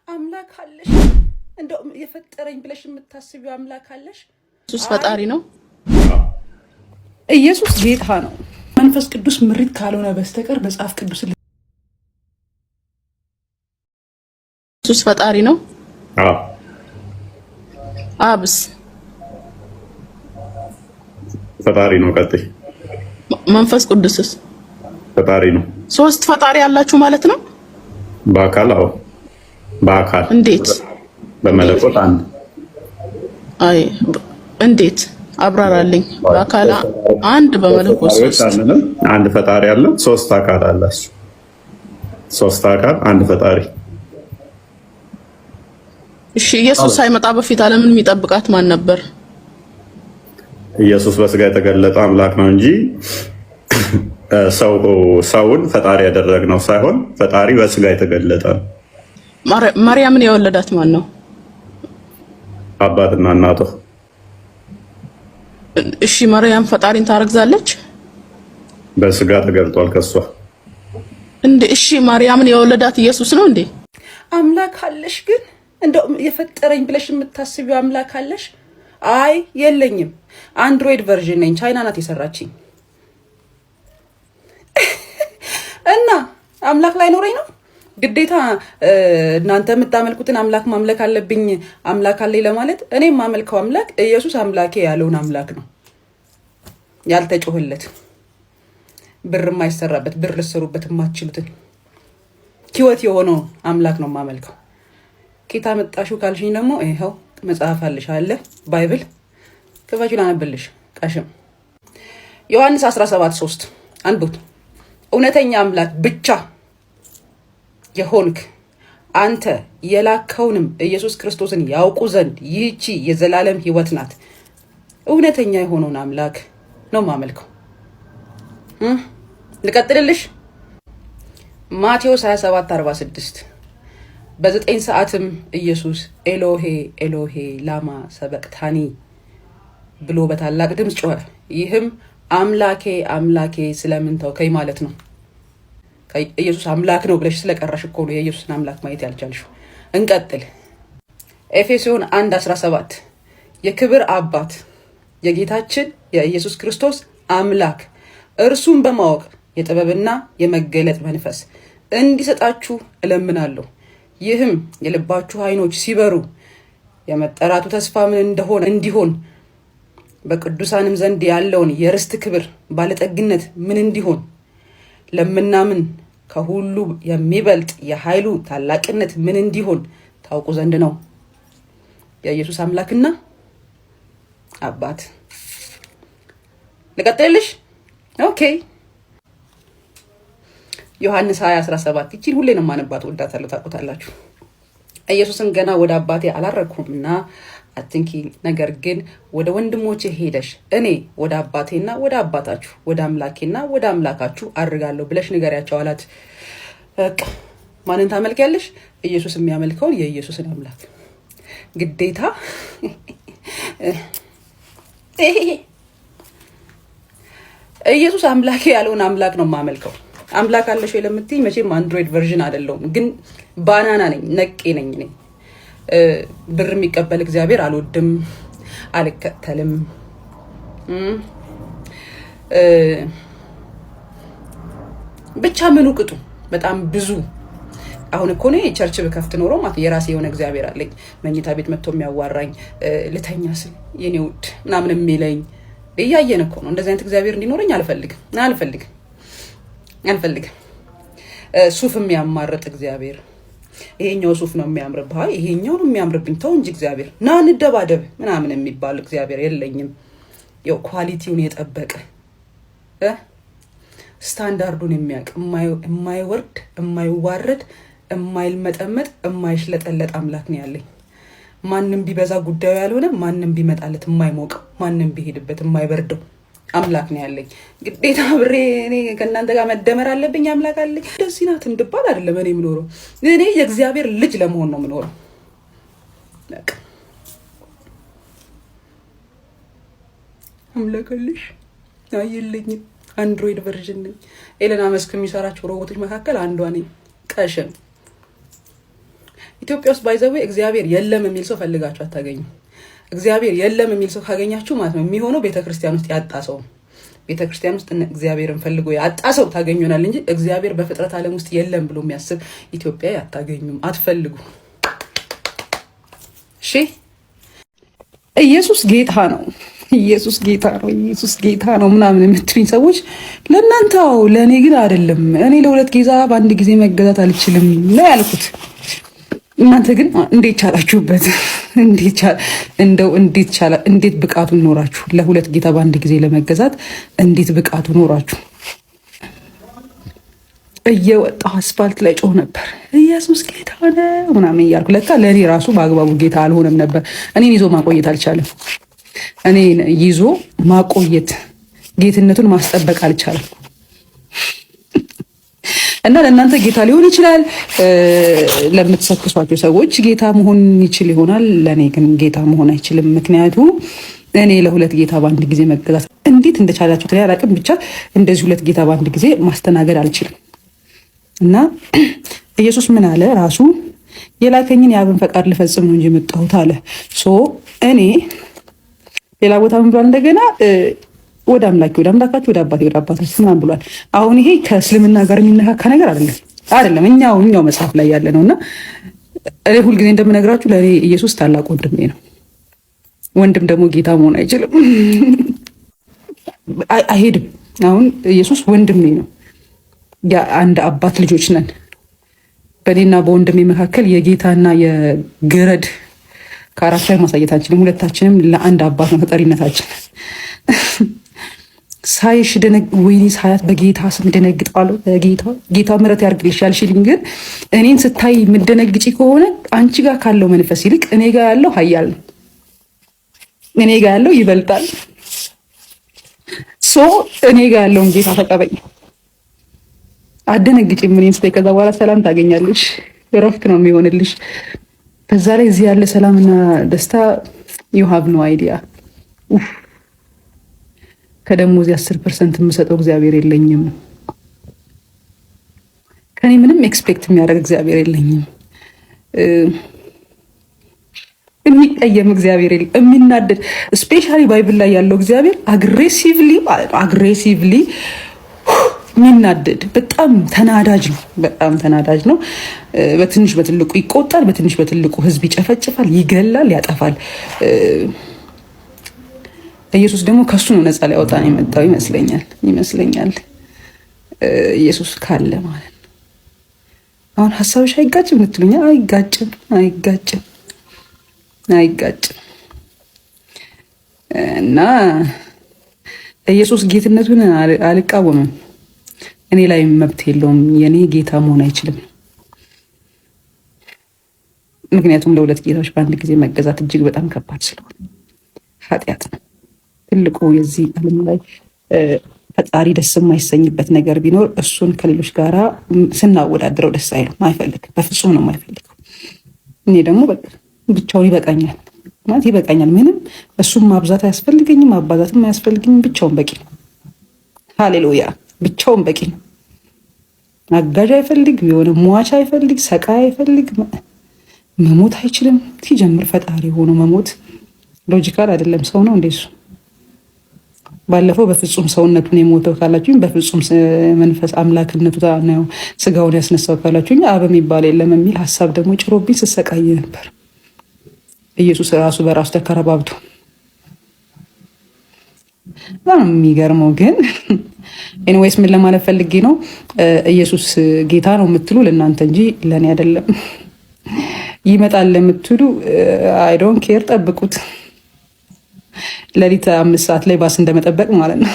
አምላክ አለሽ? እንደው የፈጠረኝ ብለሽ የምታስቢው አምላክ አለሽ? ኢየሱስ ፈጣሪ ነው። ኢየሱስ ጌታ ነው። መንፈስ ቅዱስ ምሪት ካልሆነ በስተቀር መጽሐፍ ቅዱስ ኢየሱስ ፈጣሪ ነው። አብስ ፈጣሪ ነው። ቀጥይ። መንፈስ ቅዱስስ ፈጣሪ ነው። ሶስት ፈጣሪ ያላችሁ ማለት ነው። በአካል አዎ፣ በአካል እንዴት? በመለኮት አንድ። አይ እንዴት? አብራራልኝ። በአካል አንድ፣ በመለኮት ሶስት። አንድ ፈጣሪ አለ፣ ሶስት አካል አላችሁ። ሶስት አካል አንድ ፈጣሪ። እሺ፣ ኢየሱስ ሳይመጣ በፊት ዓለምን የሚጠብቃት ማን ነበር? ኢየሱስ በስጋ የተገለጠ አምላክ ነው እንጂ ሰውን ፈጣሪ ያደረግነው ሳይሆን ፈጣሪ በስጋ የተገለጠ ነው። ማርያምን የወለዳት ማን ነው? አባትና እናቷ። እሺ፣ ማርያም ፈጣሪን ታረግዛለች? በስጋ ተገልጧል ከሷ። እንዴ? እሺ፣ ማርያምን የወለዳት ኢየሱስ ነው እንዴ? አምላክ አለሽ? ግን እንደው የፈጠረኝ ብለሽ የምታስቢው አምላክ አለሽ? አይ የለኝም። አንድሮይድ ቨርዥን ነኝ። ቻይና ናት የሰራችኝ። እና አምላክ ላይ ኖረኝ ነው ግዴታ እናንተ የምታመልኩትን አምላክ ማምለክ አለብኝ አምላክ አለኝ ለማለት? እኔ የማመልከው አምላክ ኢየሱስ አምላኬ ያለውን አምላክ ነው። ያልተጮህለት፣ ብር የማይሰራበት፣ ብር ልትሰሩበት የማትችሉትን ህይወት የሆነው አምላክ ነው የማመልከው። ኬታ መጣሹ ካልሽኝ ደግሞ ይኸው መጽሐፍ አለሽ አለ ባይብል ክፈቹ ላነብልሽ። ቀሽም ዮሐንስ 17:3 አንብቡት። እውነተኛ አምላክ ብቻ የሆንክ አንተ የላከውንም ኢየሱስ ክርስቶስን ያውቁ ዘንድ ይህቺ የዘላለም ህይወት ናት። እውነተኛ የሆነውን አምላክ ነው ማመልከው። ልቀጥልልሽ። ማቴዎስ 27:46 በ9 ሰዓትም ኢየሱስ ኤሎሄ ኤሎሄ ላማ ሰበቅታኒ ብሎ በታላቅ ድምፅ ጮኸ። ይህም አምላኬ አምላኬ ስለምን ተውከኝ ማለት ነው። ኢየሱስ አምላክ ነው ብለሽ ስለቀረሽ እኮ ነው የኢየሱስን አምላክ ማየት ያልቻልሽው። እንቀጥል። ኤፌሶን 1:17 የክብር አባት የጌታችን የኢየሱስ ክርስቶስ አምላክ እርሱን በማወቅ የጥበብና የመገለጥ መንፈስ እንዲሰጣችሁ እለምናለሁ። ይህም የልባችሁ ዓይኖች ሲበሩ የመጠራቱ ተስፋ ምን እንደሆነ እንዲሆን በቅዱሳንም ዘንድ ያለውን የርስት ክብር ባለጠግነት ምን እንዲሆን ለምናምን ከሁሉ የሚበልጥ የኃይሉ ታላቅነት ምን እንዲሆን ታውቁ ዘንድ ነው። የኢየሱስ አምላክና አባት። ልቀጥልሽ? ኦኬ። ዮሐንስ 20:17 ይቺን ሁሌ ነው ማነባት፣ ወዳታለሁ፣ ታውቁታላችሁ። ኢየሱስን ገና ወደ አባቴ አላረግኩምና አትንኪ፣ ነገር ግን ወደ ወንድሞቼ ሄደሽ እኔ ወደ አባቴና ወደ አባታችሁ ወደ አምላኬና ወደ አምላካችሁ አድርጋለሁ ብለሽ ንገሪያቸው አላት። በቃ ማንን ታመልኪያለሽ? ኢየሱስ የሚያመልከውን የኢየሱስን አምላክ ግዴታ። ኢየሱስ አምላኬ ያለውን አምላክ ነው የማመልከው። አምላክ አለሽ ወይ ለምትይ መቼም አንድሮይድ ቨርዥን አይደለሁም፣ ግን ባናና ነኝ፣ ነቄ ነኝ። ነኝ ብር የሚቀበል እግዚአብሔር አልወድም፣ አልከተልም። ብቻ ምኑ ቅጡ በጣም ብዙ። አሁን እኮ ነው ቸርች ብከፍት ኖሮ ማለት የራሴ የሆነ እግዚአብሔር አለኝ። መኝታ ቤት መጥቶ የሚያዋራኝ ልተኛ ስል የኔ ውድ ምናምን የሚለኝ እያየን እኮ ነው። እንደዚህ አይነት እግዚአብሔር እንዲኖረኝ አልፈልግም። ሱፍ የሚያማርጥ እግዚአብሔር፣ ይሄኛው ሱፍ ነው የሚያምርብህ፣ ይሄኛው ነው የሚያምርብኝ፣ ተው እንጂ እግዚአብሔር ና እንደባደብ ምናምን የሚባል እግዚአብሔር የለኝም። ያው ኳሊቲውን የጠበቀ ስታንዳርዱን የሚያውቅ የማይወርድ የማይዋረድ የማይልመጠመጥ የማይሽለጠለጥ አምላክ ነው ያለኝ። ማንም ቢበዛ ጉዳዩ ያልሆነ፣ ማንም ቢመጣለት የማይሞቀው፣ ማንም ቢሄድበት የማይበርደው አምላክ ነው ያለኝ። ግዴታ ብሬ እኔ ከእናንተ ጋር መደመር አለብኝ አምላክ አለኝ እንደዚህ ናት እንድባል አይደለም እኔ የምኖረው። እኔ የእግዚአብሔር ልጅ ለመሆን ነው የምኖረው። በቃ አምላክ አለሽ? አይልኝም። አንድሮይድ ቨርዥን ነኝ። ኤለና መስክ የሚሰራቸው ሮቦቶች መካከል አንዷ ነኝ። ቀሽም ኢትዮጵያ ውስጥ ባይዘው እግዚአብሔር የለም የሚል ሰው ፈልጋችሁ አታገኙ። እግዚአብሔር የለም የሚል ሰው ካገኛችሁ ማለት ነው የሚሆነው ቤተክርስቲያን ውስጥ ያጣ ሰው። ቤተክርስቲያን ውስጥ እግዚአብሔርን ፈልጎ ያጣ ሰው ታገኙናል እንጂ እግዚአብሔር በፍጥረት ዓለም ውስጥ የለም ብሎ የሚያስብ ኢትዮጵያ አታገኙም፣ አትፈልጉ። እሺ ኢየሱስ ጌታ ነው፣ ኢየሱስ ጌታ ነው፣ ኢየሱስ ጌታ ነው ምናምን የምትሉኝ ሰዎች ለእናንተው፣ ለእኔ ግን አይደለም። እኔ ለሁለት ጌታ በአንድ ጊዜ መገዛት አልችልም ነው ያልኩት። እናንተ ግን እንዴት ቻላችሁበት? እንዴት ብቃቱ ኖራችሁ? ለሁለት ጌታ በአንድ ጊዜ ለመገዛት እንዴት ብቃቱ ኖራችሁ? እየወጣሁ አስፋልት ላይ ጮህ ነበር ኢየሱስ ጌታ ነው ምናምን እያልኩ። ለካ ለእኔ ራሱ በአግባቡ ጌታ አልሆነም ነበር። እኔን ይዞ ማቆየት አልቻለም። እኔን ይዞ ማቆየት ጌትነቱን ማስጠበቅ አልቻለም። እና ለእናንተ ጌታ ሊሆን ይችላል፣ ለምትሰክሷቸው ሰዎች ጌታ መሆን ይችል ይሆናል። ለእኔ ግን ጌታ መሆን አይችልም። ምክንያቱም እኔ ለሁለት ጌታ በአንድ ጊዜ መገዛት እንዴት እንደቻላችሁ ትለይ አላውቅም። ብቻ እንደዚህ ሁለት ጌታ በአንድ ጊዜ ማስተናገድ አልችልም። እና ኢየሱስ ምን አለ? ራሱ የላከኝን የአብን ፈቃድ ልፈጽም ነው እንጂ የመጣሁት አለ። እኔ ሌላ ቦታ ምን ብሏል? እንደገና ወደ አምላኬ ወደ አምላካችሁ ወደ አባቴ ወደ አባታችሁ ምናምን ብሏል። አሁን ይሄ ከእስልምና ጋር የሚነካካ ነገር አይደለም። እኛው መጽሐፍ ላይ ያለ ነውና እኔ ሁልጊዜ እንደምነግራችሁ ለእኔ ኢየሱስ ታላቅ ወንድሜ ነው። ወንድም ደግሞ ጌታ መሆን አይችልም፣ አይሄድም። አሁን ኢየሱስ ወንድሜ ነው። የአንድ አባት ልጆች ነን። በእኔና በወንድሜ መካከል የጌታና የገረድ ካራክተር ማሳየት አንችልም። ሁለታችንም ለአንድ አባት ነው ተጠሪነታችን። ሳይሽ ወይኔ ሳያት በጌታ ስም ደነግጣለሁ። ጌታ ምሕረት ያርግልሽ ያልሽልኝ፣ ግን እኔን ስታይ የምደነግጪ ከሆነ አንቺ ጋር ካለው መንፈስ ይልቅ እኔ ጋር ያለው ኃያል ነው። እኔ ጋር ያለው ይበልጣል። እኔ ጋር ያለውን ጌታ ተቀበኝ። አደነግጪም እኔን ስታይ። ከዛ በኋላ ሰላም ታገኛለሽ፣ እረፍት ነው የሚሆንልሽ። በዛ ላይ እዚህ ያለ ሰላምና ደስታ you have no idea። ከደሞዝ 10% የምሰጠው እግዚአብሔር የለኝም። ከኔ ምንም ኤክስፔክት የሚያደርግ እግዚአብሔር የለኝም። የሚቀየም እግዚአብሔር የለም። የሚናደድ ስፔሻሊ ባይብል ላይ ያለው እግዚአብሔር አግሬሲቭሊ የሚናደድ በጣም ተናዳጅ ነው። በጣም ተናዳጅ ነው። በትንሽ በትልቁ ይቆጣል። በትንሽ በትልቁ ሕዝብ ይጨፈጭፋል፣ ይገላል፣ ያጠፋል። ኢየሱስ ደግሞ ከሱ ነው ነፃ ሊያወጣን የመጣው ይመስለኛል። ኢየሱስ ካለ ማለት ነው። አሁን ሀሳብሽ አይጋጭም ልትሉኛ? አይጋጭም። እና ኢየሱስ ጌትነቱን አልቃወምም። እኔ ላይ መብት የለውም። የኔ ጌታ መሆን አይችልም። ምክንያቱም ለሁለት ጌታዎች በአንድ ጊዜ መገዛት እጅግ በጣም ከባድ ስለሆነ ኃጢአት ነው። ትልቁ የዚህ ዓለም ላይ ፈጣሪ ደስ የማይሰኝበት ነገር ቢኖር እሱን ከሌሎች ጋራ ስናወዳድረው ደስ አይልም፣ አይፈልግም። በፍጹም ነው የማይፈልገው። እኔ ደግሞ ብቻውን ይበቃኛል ማለት ይበቃኛል። ምንም እሱም ማብዛት አያስፈልገኝም፣ ማባዛትም አያስፈልገኝም። ብቻውን በቂ ነው። ሃሌሉያ! ብቻውን በቂ ነው። አጋዥ አይፈልግ፣ የሆነ ሟች አይፈልግ፣ ሰቃይ አይፈልግ። መሞት አይችልም። ሲጀምር ፈጣሪ ሆኖ መሞት ሎጂካል አይደለም። ሰው ነው እንደሱ። ባለፈው በፍጹም ሰውነቱን የሞተው ካላችሁኝ፣ በፍጹም መንፈስ አምላክነቱ ነው ስጋውን ያስነሳው ካላችሁኝ፣ አብ የሚባል የለም የሚል ሀሳብ ደግሞ ጭሮብኝ ስሰቃይ ነበር። ኢየሱስ ራሱ በራሱ ተከረባብቶ በጣም የሚገርመው ግን ኤኒዌይስ ምን ለማለት ፈልጌ ነው፣ ኢየሱስ ጌታ ነው የምትሉ ለእናንተ እንጂ ለእኔ አይደለም። ይመጣል ለምትሉ አይ ዶንት ኬር፣ ጠብቁት። ሌሊት 5 ሰዓት ላይ ባስ እንደመጠበቅ ማለት ነው።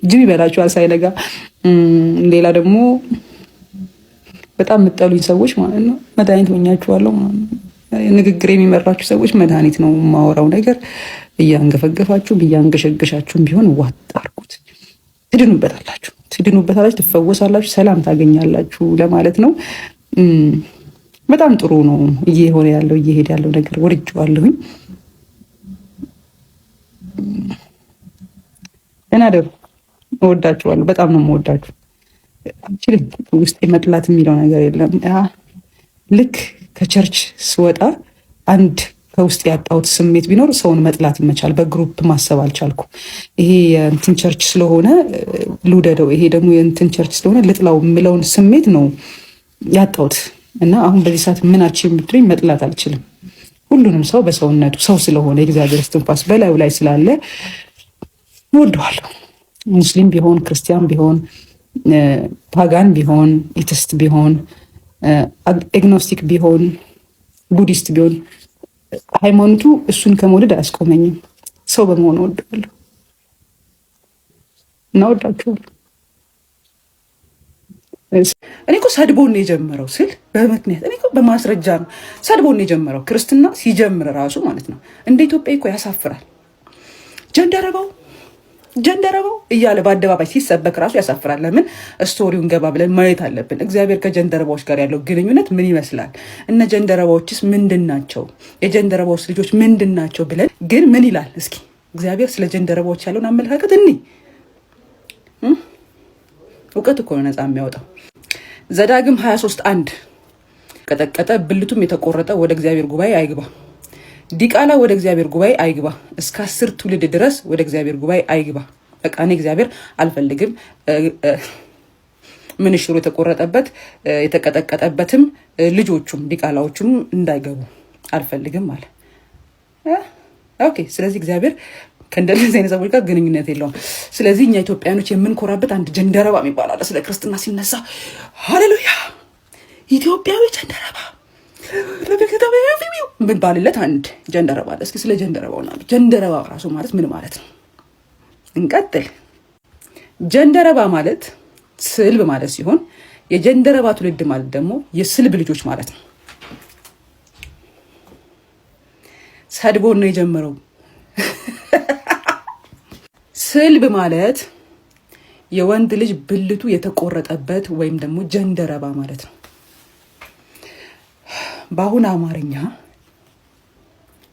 ጅብ ይበላችኋል ሳይነጋ። ሌላ ደግሞ በጣም የምጠሉኝ ሰዎች ማለት ነው መድኃኒት ሆኛችኋለሁ ማለት ነው። ንግግር የሚመራችሁ ሰዎች መድኃኒት ነው የማወራው ነገር። እያንገፈገፋችሁም እያንገሸገሻችሁም ቢሆን ዋጥ አድርጉት። ትድኑበታላችሁ፣ ትፈወሳላችሁ፣ ሰላም ታገኛላችሁ ለማለት ነው። በጣም ጥሩ ነው እየሄደ ያለው ነገር ወድጄዋለሁኝ። እና ደግሞ እወዳችኋለሁ። በጣም ነው የምወዳችሁ። አልችልም። ውስጥ መጥላት የሚለው ነገር የለም። ልክ ከቸርች ስወጣ አንድ ከውስጥ ያጣሁት ስሜት ቢኖር ሰውን መጥላት መቻል። በግሩፕ ማሰብ አልቻልኩም። ይሄ የእንትን ቸርች ስለሆነ ልውደደው፣ ይሄ ደግሞ የእንትን ቸርች ስለሆነ ልጥላው የሚለውን ስሜት ነው ያጣሁት። እና አሁን በዚህ ሰዓት ምናችን የምትሉኝ መጥላት አልችልም። ሁሉንም ሰው በሰውነቱ ሰው ስለሆነ የእግዚአብሔር እስትንፋስ በላዩ ላይ ስላለ እወደዋለሁ። ሙስሊም ቢሆን ክርስቲያን ቢሆን ፓጋን ቢሆን ኢትስት ቢሆን ኤግኖስቲክ ቢሆን ቡዲስት ቢሆን ሃይማኖቱ እሱን ከመውደድ አያስቆመኝም። ሰው በመሆን እወደዋለሁ እና እወዳቸዋለሁ። እኔ እኮ ሰድቦን ነው የጀመረው ስል በምክንያት እኔ እኮ በማስረጃ ነው። ሰድቦን ነው የጀመረው ክርስትና ሲጀምር ራሱ ማለት ነው። እንደ ኢትዮጵያ እኮ ያሳፍራል። ጀንደረባው እያለ በአደባባይ ሲሰበክ ራሱ ያሳፍራል። ለምን ስቶሪውን ገባ ብለን ማየት አለብን። እግዚአብሔር ከጀንደረባዎች ጋር ያለው ግንኙነት ምን ይመስላል? እነ ጀንደረባዎችስ ምንድን ናቸው? የጀንደረባዎች ልጆች ምንድን ናቸው ብለን ግን ምን ይላል እስኪ እግዚአብሔር ስለ ጀንደረባዎች ያለውን አመለካከት እኔ እውቀት እኮ ነው ነፃ የሚያወጣው። ዘዳግም 23:1 ቀጠቀጠ ብልቱም የተቆረጠ ወደ እግዚአብሔር ጉባኤ አይግባ፣ ዲቃላ ወደ እግዚአብሔር ጉባኤ አይግባ፣ እስከ 10 ትውልድ ድረስ ወደ እግዚአብሔር ጉባኤ አይግባ። በቃ እኔ እግዚአብሔር አልፈልግም፣ ምንሽሩ የተቆረጠበት የተቀጠቀጠበትም ልጆቹም ዲቃላዎቹም እንዳይገቡ አልፈልግም አለ። ኦኬ። ስለዚህ እግዚአብሔር ከእንደዚህ አይነት ሰዎች ጋር ግንኙነት የለውም። ስለዚህ እኛ ኢትዮጵያኖች የምንኮራበት አንድ ጀንደረባ የሚባል አለ። ስለ ክርስትና ሲነሳ ሃሌሉያ ኢትዮጵያዊ ጀንደረባ ምንባልለት አንድ ጀንደረባ አለ። እስኪ ስለ ጀንደረባውና ጀንደረባ ራሱ ማለት ምን ማለት ነው? እንቀጥል። ጀንደረባ ማለት ስልብ ማለት ሲሆን የጀንደረባ ትውልድ ማለት ደግሞ የስልብ ልጆች ማለት ነው። ሰድቦን ነው የጀመረው። ስልብ ማለት የወንድ ልጅ ብልቱ የተቆረጠበት ወይም ደግሞ ጀንደረባ ማለት ነው። በአሁን አማርኛ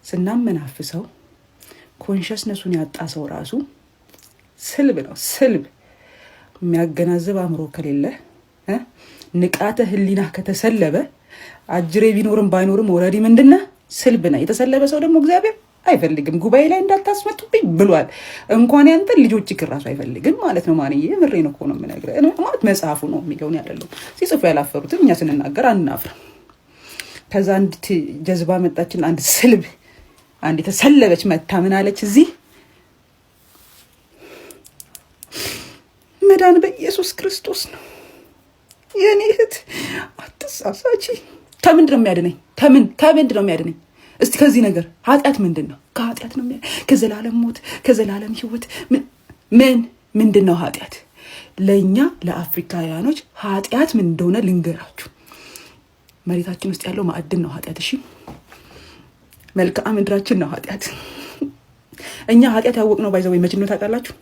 ስናመናፍሰው ኮንሸስነሱን ያጣ ሰው ራሱ ስልብ ነው። ስልብ የሚያገናዝብ አእምሮ ከሌለ ንቃተ ህሊና ከተሰለበ አጅሬ ቢኖርም ባይኖርም ወረዲ ምንድነ ስልብ ነው። የተሰለበ ሰው ደግሞ እግዚአብሔር አይፈልግም። ጉባኤ ላይ እንዳታስመጡብኝ ብሏል። እንኳን ያንተ ልጆች ራሱ አይፈልግም ማለት ነው። ማንዬ ምሬን እኮ ነው የምነግርህ ማለት መጽሐፉ ነው የሚለውን ያለው ሲጽፉ ያላፈሩትም እኛ ስንናገር አናፍር። ከዛ አንድ ጀዝባ መጣችን። አንድ ስልብ አንድ የተሰለበች መታ ምን አለች? እዚህ መዳን በኢየሱስ ክርስቶስ ነው። የኔ እህት አትሳሳቺ። ከምንድን ነው የሚያድነኝ? ከምንድን ነው የሚያድነኝ? እስቲ ከዚህ ነገር ኃጢአት ምንድን ነው? ከኃጢአት ነው ከዘላለም ሞት ከዘላለም ህይወት ምንድን ነው ኃጢአት? ለእኛ ለአፍሪካውያኖች ኃጢአት ምን እንደሆነ ልንገራችሁ። መሬታችን ውስጥ ያለው ማዕድን ነው ኃጢአት። እሺ፣ መልክዓ ምድራችን ነው ኃጢአት። እኛ ኃጢአት ያወቅነው ባይዘው መቼ ነው ታውቃላችሁ?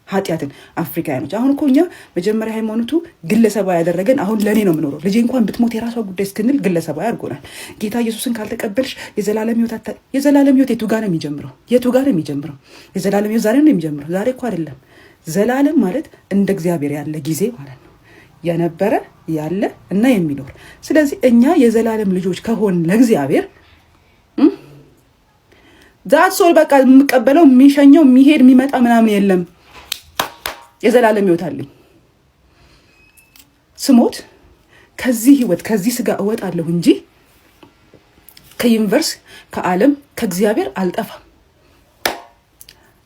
ኃጢአትን አፍሪካውያኖች። አሁን እኮ እኛ መጀመሪያ ሃይማኖቱ ግለሰባዊ ያደረገን። አሁን ለኔ ነው የምኖረው፣ ልጄ እንኳን ብትሞት የራሷ ጉዳይ እስክንል ግለሰባዊ አድርጎናል። ጌታ ኢየሱስን ካልተቀበልሽ የዘላለም ህይወት የቱ ጋር ነው የሚጀምረው? የዘላለም ህይወት ዛሬ ነው የሚጀምረው። ዛሬ እኮ አይደለም። ዘላለም ማለት እንደ እግዚአብሔር ያለ ጊዜ ማለት ነው፣ የነበረ ያለ እና የሚኖር። ስለዚህ እኛ የዘላለም ልጆች ከሆን ለእግዚአብሔር ዛት ሶል በቃ የምቀበለው የሚሸኘው የሚሄድ የሚመጣ ምናምን የለም። የዘላለም ህይወት አለኝ። ስሞት ከዚህ ህይወት ከዚህ ስጋ እወጣለሁ እንጂ ከዩኒቨርስ ከዓለም ከእግዚአብሔር አልጠፋም።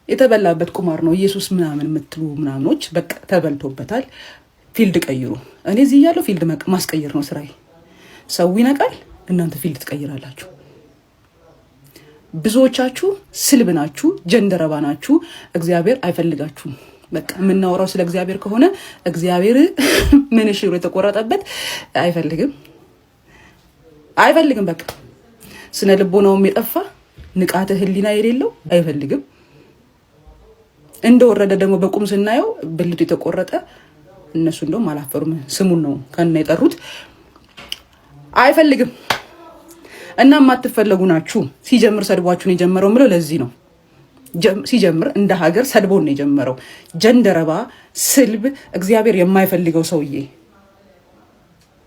የተበላበት ቁማር ነው ኢየሱስ ምናምን የምትሉ ምናምኖች በቃ ተበልቶበታል። ፊልድ ቀይሩ። እኔ እዚህ ያለው ፊልድ ማስቀየር ነው ስራዬ። ሰው ይነቃል፣ እናንተ ፊልድ ትቀይራላችሁ። ብዙዎቻችሁ ስልብ ናችሁ፣ ጀንደረባ ናችሁ። እግዚአብሔር አይፈልጋችሁም። በቃ የምናወራው ስለ እግዚአብሔር ከሆነ እግዚአብሔር ምንሽሩ የተቆረጠበት አይፈልግም። በቃ ስነ ልቦናውም የጠፋ ንቃተ ህሊና የሌለው አይፈልግም። እንደወረደ ደግሞ በቁም ስናየው ብልቱ የተቆረጠ እነሱ እንደውም አላፈሩም። ስሙን ነው ከነ የጠሩት። አይፈልግም እና ማትፈለጉ ናችሁ። ሲጀምር ሰድቧችሁን የጀመረው ምለው ለዚህ ነው። ሲጀምር እንደ ሀገር ሰድቦን ነው የጀመረው። ጀንደረባ ስልብ፣ እግዚአብሔር የማይፈልገው ሰውዬ፣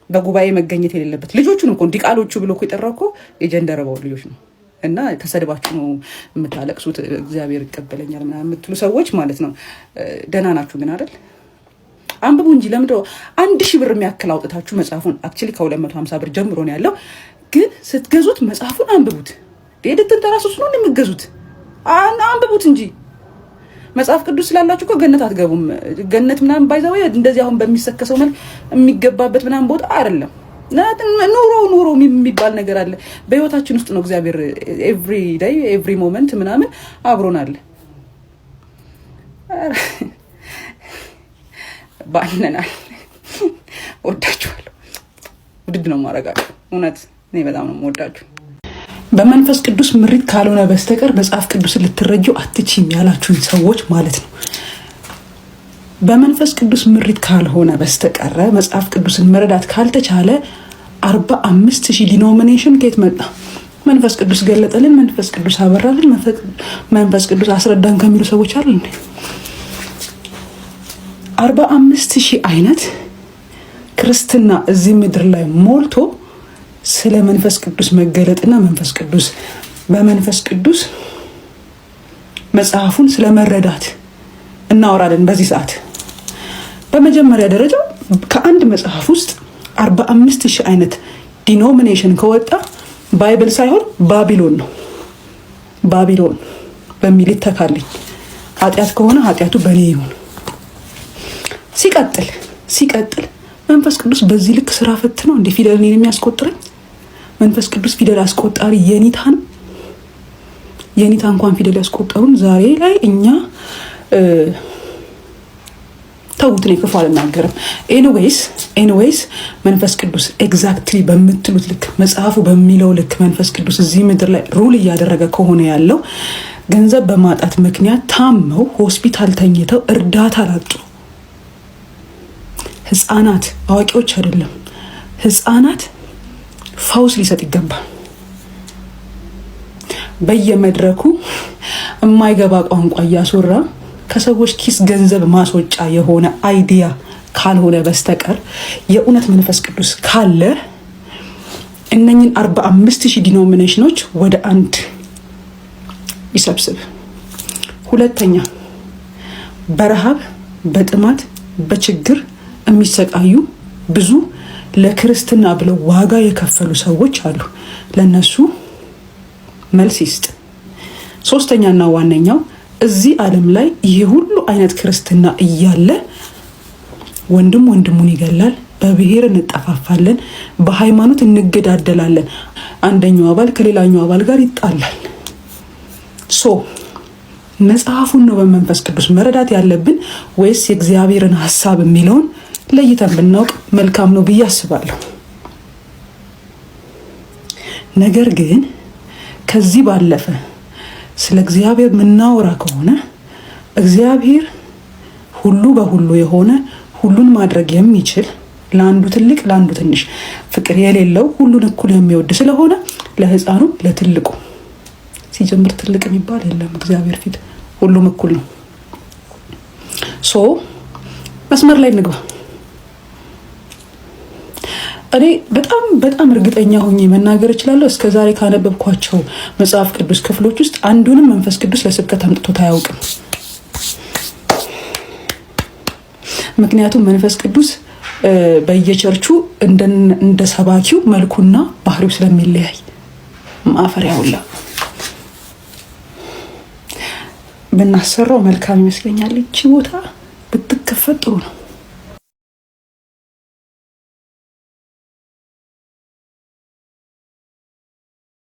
በጉባኤ መገኘት የሌለበት ልጆቹን እኮ እንዲቃሎቹ ብሎ እኮ የጠራው እኮ የጀንደረባው ልጆች ነው። እና ተሰድባችሁ ነው የምታለቅሱት እግዚአብሔር ይቀበለኛል ምናምን የምትሉ ሰዎች ማለት ነው። ደህና ናችሁ ግን አይደል? አንብቡ እንጂ ለምንድነው 1000 ብር የሚያክል አውጥታችሁ መጽሐፉን አክቹሊ ከ250 ብር ጀምሮ ነው ያለው። ግን ስትገዙት መጽሐፉን አንብቡት። ዴድትን ተራሱስ ነው የምትገዙት። አንብቡት እንጂ መጽሐፍ ቅዱስ ስላላችሁ እኮ ገነት አትገቡም። ገነት ምናምን ባይዛው እንደዚህ አሁን በሚሰከሰው መልክ የሚገባበት ምናምን ቦታ አይደለም። ኑሮ የሚባል ነገር አለ በህይወታችን ውስጥ ነው። እግዚአብሔር ኤቭሪ ዴይ ኤቭሪ ሞመንት ምናምን አብሮን አለ። ባንነናል። ወዳችኋለሁ። ውድድ ነው ማረጋችሁ። እውነት እኔ በጣም ነው የምወዳችሁ። በመንፈስ ቅዱስ ምሪት ካልሆነ በስተቀር መጽሐፍ ቅዱስን ልትረጂው አትችይም ያላችሁኝ ሰዎች ማለት ነው። በመንፈስ ቅዱስ ምሪት ካልሆነ በስተቀር መጽሐፍ ቅዱስን መረዳት ካልተቻለ 45000 ዲኖሚኔሽን ከየት መጣ? መንፈስ ቅዱስ ገለጠልን፣ መንፈስ ቅዱስ አበራልን፣ መንፈስ ቅዱስ አስረዳን ከሚሉ ሰዎች አሉ እንዴ? 45000 አይነት ክርስትና እዚህ ምድር ላይ ሞልቶ ስለ መንፈስ ቅዱስ መገለጥና መንፈስ ቅዱስ በመንፈስ ቅዱስ መጽሐፉን ስለመረዳት እናወራለን በዚህ ሰዓት። በመጀመሪያ ደረጃ ከአንድ መጽሐፍ ውስጥ 45000 አይነት ዲኖሚኔሽን ከወጣ ባይብል ሳይሆን ባቢሎን ነው። ባቢሎን በሚል ይተካልኝ። ኃጢአት ከሆነ ኃጢአቱ በኔ ይሁን። ሲቀጥል መንፈስ ቅዱስ በዚህ ልክ ስራ ፈት ነው እንደ ፊደል እኔን የሚያስቆጥረኝ? መንፈስ ቅዱስ ፊደል አስቆጣሪ የኒታ ነው። የኒታ እንኳን ፊደል ያስቆጠሩን ዛሬ ላይ እኛ ተውት፣ ነው ክፉ አልናገርም። ኤኒዌይስ መንፈስ ቅዱስ ኤግዛክትሊ በምትሉት ልክ መጽሐፉ በሚለው ልክ መንፈስ ቅዱስ እዚህ ምድር ላይ ሩል እያደረገ ከሆነ ያለው ገንዘብ በማጣት ምክንያት ታመው ሆስፒታል ተኝተው እርዳታ ላጡ ህፃናት፣ አዋቂዎች አይደለም ህፃናት ፈውስ ሊሰጥ ይገባል። በየመድረኩ የማይገባ ቋንቋ እያስወራ ከሰዎች ኪስ ገንዘብ ማስወጫ የሆነ አይዲያ ካልሆነ በስተቀር የእውነት መንፈስ ቅዱስ ካለ እነኝን 45000 ዲኖሚኔሽኖች ወደ አንድ ይሰብስብ። ሁለተኛ፣ በረሃብ በጥማት በችግር የሚሰቃዩ ብዙ ለክርስትና ብለው ዋጋ የከፈሉ ሰዎች አሉ። ለነሱ መልስ ይስጥ። ሶስተኛና ዋነኛው እዚህ ዓለም ላይ ይሄ ሁሉ አይነት ክርስትና እያለ ወንድም ወንድሙን ይገላል፣ በብሔር እንጠፋፋለን፣ በሃይማኖት እንገዳደላለን፣ አንደኛው አባል ከሌላኛው አባል ጋር ይጣላል። መጽሐፉን ነው በመንፈስ ቅዱስ መረዳት ያለብን ወይስ የእግዚአብሔርን ሐሳብ የሚለውን ለይተን ብናውቅ መልካም ነው ብዬ አስባለሁ። ነገር ግን ከዚህ ባለፈ ስለ እግዚአብሔር ምናወራ ከሆነ እግዚአብሔር ሁሉ በሁሉ የሆነ ሁሉን ማድረግ የሚችል ለአንዱ ትልቅ ለአንዱ ትንሽ ፍቅር የሌለው ሁሉን እኩል የሚወድ ስለሆነ ለህፃኑ ለትልቁ ሲጀምር ትልቅ የሚባል የለም። እግዚአብሔር ፊት ሁሉም እኩል ነው። መስመር ላይ እንግባ። እኔ በጣም እርግጠኛ ሆኜ መናገር እችላለሁ እስከዛሬ ካነበብኳቸው መጽሐፍ ቅዱስ ክፍሎች ውስጥ አንዱንም መንፈስ ቅዱስ ለስብከት አምጥቶት አያውቅም። ምክንያቱም መንፈስ ቅዱስ በየቸርቹ እንደ ሰባኪው መልኩና ባህሪው ስለሚለያይ ማፈሪያ ሁላ ብናሰራው መልካም ይመስለኛል። እቺ ቦታ ብትከፈት ጥሩ ነው።